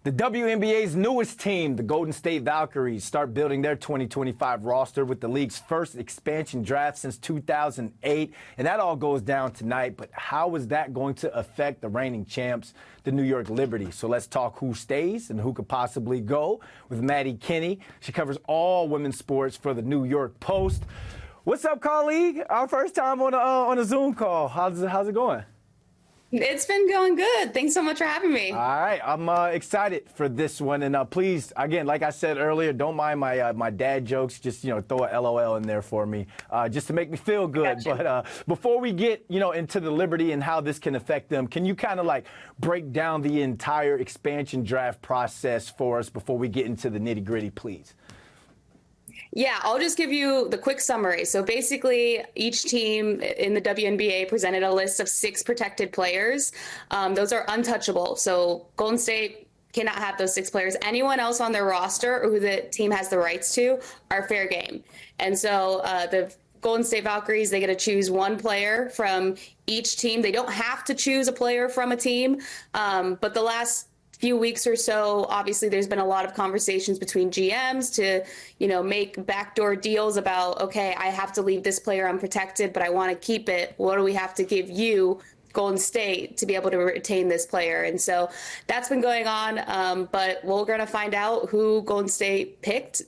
The WNBA's newest team, the Golden State Valkyries, start building their 2025 roster with the league's first expansion draft since 2008. And that all goes down tonight. But how is that going to affect the reigning champs, the New York Liberty? So let's talk who stays and who could possibly go with Maddie Kenney. She covers all women's sports for the New York Post. What's up, colleague? Our first time on a Zoom call. How's it going? It's been going good. Thanks so much for having me. All right. I'm excited for this one. And please, again, like I said earlier, don't mind my dad jokes. Just, throw a LOL in there for me just to make me feel good. Gotcha. But before we get, into the Liberty and how this can affect them, can you kind of break down the entire expansion draft process for us before we get into the nitty gritty, please? Yeah, I'll just give you the quick summary. So basically, each team in the WNBA presented a list of 6 protected players. Those are untouchable. So Golden State cannot have those 6 players. Anyone else on their roster or who the team has the rights to are fair game. And so the Golden State Valkyries, they get to choose one player from each team. They don't have to choose a player from a team, but the last few weeks or so, obviously there's been a lot of conversations between GMs to, make backdoor deals about, okay, I have to leave this player unprotected, but I want to keep it. What do we have to give you, Golden State, to be able to retain this player? And so that's been going on, but we're going to find out who Golden State picked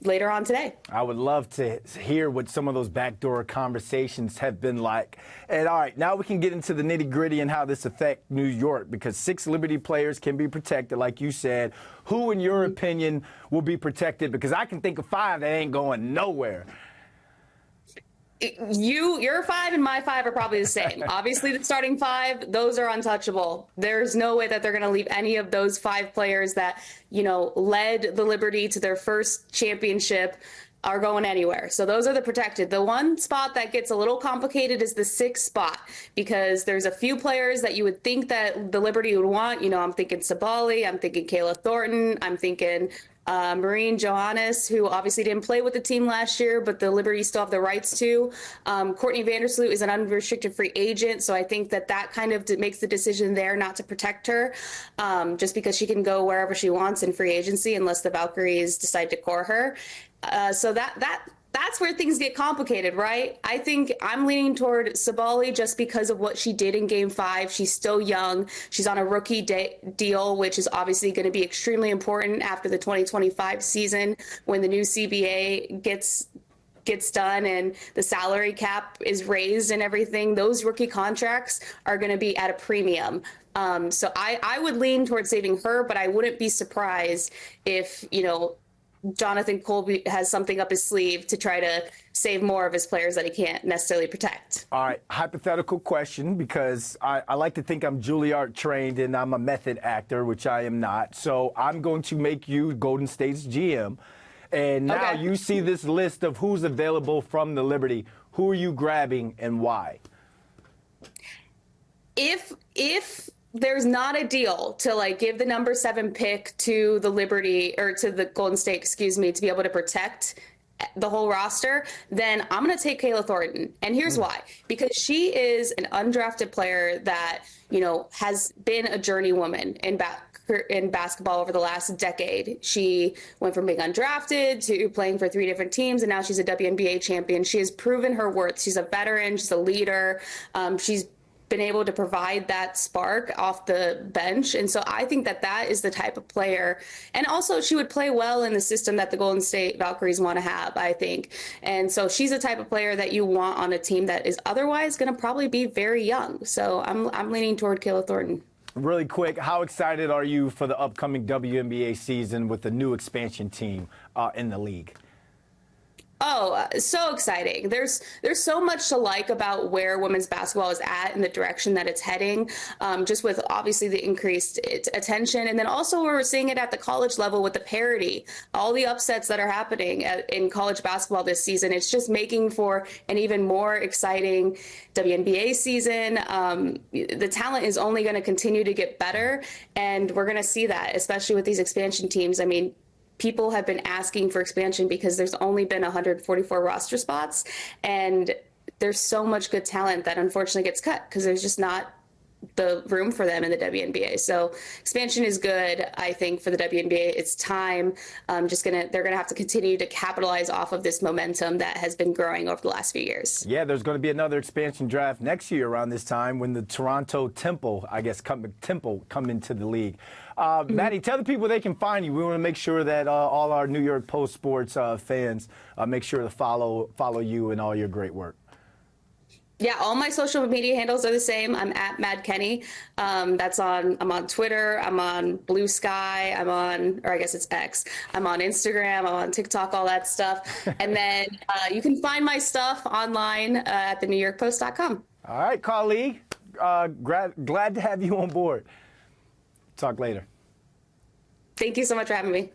later on today. I would love to hear what some of those backdoor conversations have been like. And all right, now we can get into the nitty gritty and how this affects New York, because 6 Liberty players can be protected, like you said. Who, in your opinion, will be protected? Because I can think of 5 that ain't going nowhere. Your 5 and my 5 are probably the same. Obviously, the starting 5, those are untouchable. There's no way that they're going to leave any of those 5 players that, led the Liberty to their first championship are going anywhere. So those are the protected. The one spot that gets a little complicated is the 6th spot, because there's a few players that you would think that the Liberty would want. I'm thinking Sabali, I'm thinking Kayla Thornton, I'm thinking Maureen Johannes, who obviously didn't play with the team last year, but the Liberty still have the rights to. Courtney Vandersloot is an unrestricted free agent, so I think that kind of makes the decision there not to protect her, just because she can go wherever she wants in free agency unless the Valkyries decide to core her. So that's where things get complicated, right? I think I'm leaning toward Sabali just because of what she did in Game 5. She's still young. She's on a rookie deal, which is obviously going to be extremely important after the 2025 season when the new CBA gets done and the salary cap is raised and everything. Those rookie contracts are going to be at a premium. So I would lean towards saving her, but I wouldn't be surprised if, Jonathan Colby has something up his sleeve to try to save more of his players that he can't necessarily protect. All right, hypothetical question, because I like to think I'm Juilliard trained and I'm a method actor, which I am not. So I'm going to make you Golden State's GM. And now you see this list of who's available from the Liberty. Who are you grabbing and why? If there's not a deal to give the number 7 pick to the Liberty, or to the Golden State, excuse me, to be able to protect the whole roster, then I'm going to take Kayla Thornton. And here's why. Because she is an undrafted player that, has been a journeywoman in basketball over the last decade. She went from being undrafted to playing for 3 different teams, and now she's a WNBA champion. She has proven her worth. She's a veteran. She's a leader. She's been able to provide that spark off the bench. And so I think that is the type of player. And also she would play well in the system that the Golden State Valkyries want to have, I think. And so she's the type of player that you want on a team that is otherwise going to probably be very young. So I'm leaning toward Kayla Thornton. Really quick, how excited are you for the upcoming WNBA season with the new expansion team in the league? Oh, so exciting. There's so much to like about where women's basketball is at and the direction that it's heading, just with obviously the increased attention. And then also we're seeing it at the college level with the parity, all the upsets that are happening in college basketball this season. It's just making for an even more exciting WNBA season. The talent is only going to continue to get better, and we're going to see that, especially with these expansion teams. I mean, people have been asking for expansion because there's only been 144 roster spots, and there's so much good talent that unfortunately gets cut because there's just not the room for them in the WNBA. So expansion is good, I think, for the WNBA. It's time. They're gonna have to continue to capitalize off of this momentum that has been growing over the last few years. Yeah, there's going to be another expansion draft next year around this time when the Toronto Temple, come into the league. Maddie, tell the people they can find you. We want to make sure that all our New York Post Sports fans make sure to follow you and all your great work. Yeah, all my social media handles are the same. I'm at Mad Kenney. I'm on Twitter. I'm on Blue Sky. or I guess it's X. I'm on Instagram. I'm on TikTok, all that stuff. And then you can find my stuff online at thenewyorkpost.com. All right, colleague. Glad to have you on board. Talk later. Thank you so much for having me.